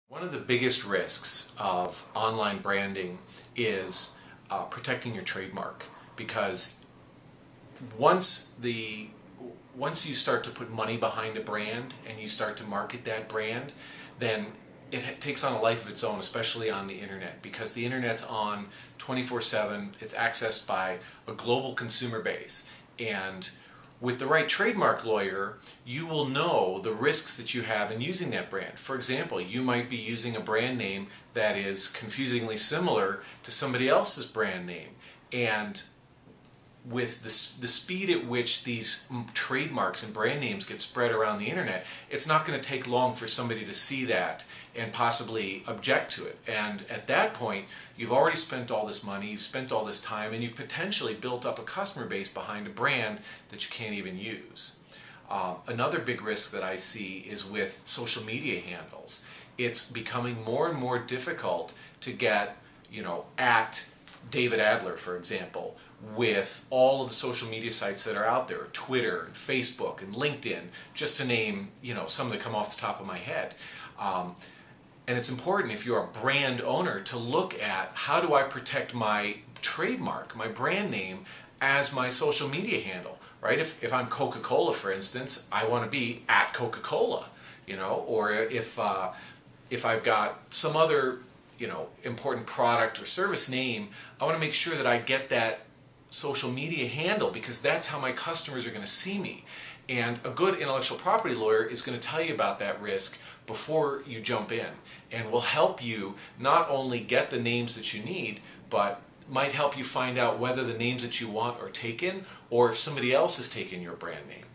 One of the biggest risks of online branding is protecting your trademark, because once the once you start to put money behind a brand and you start to market that brand, then it takes on a life of its own, especially on the internet, because the internet's on 24/7. It's accessed by a global consumer base, and with the right trademark lawyer, you will know the risks that you have in using that brand. For example, you might be using a brand name that is confusingly similar to somebody else's brand name, and with the speed at which these trademarks and brand names get spread around the internet, it's not going to take long for somebody to see that and possibly object to it. And at that point, you've already spent all this money, you've spent all this time, and you've potentially built up a customer base behind a brand that you can't even use. Another big risk that I see is with social media handles. It's becoming more and more difficult to get, at David Adler, for example, with all of the social media sites that are out there, Twitter, and Facebook, and LinkedIn, just to name, some that come off the top of my head. And it's important, if you're a brand owner, to look at how do I protect my trademark, my brand name, as my social media handle, right? If I'm Coca-Cola, for instance, I want to be at Coca-Cola, or if I've got some other important product or service name, I want to make sure that I get that social media handle, because that's how my customers are going to see me. And a good intellectual property lawyer is going to tell you about that risk before you jump in, and will help you not only get the names that you need, but might help you find out whether the names that you want are taken, or if somebody else has taken your brand name.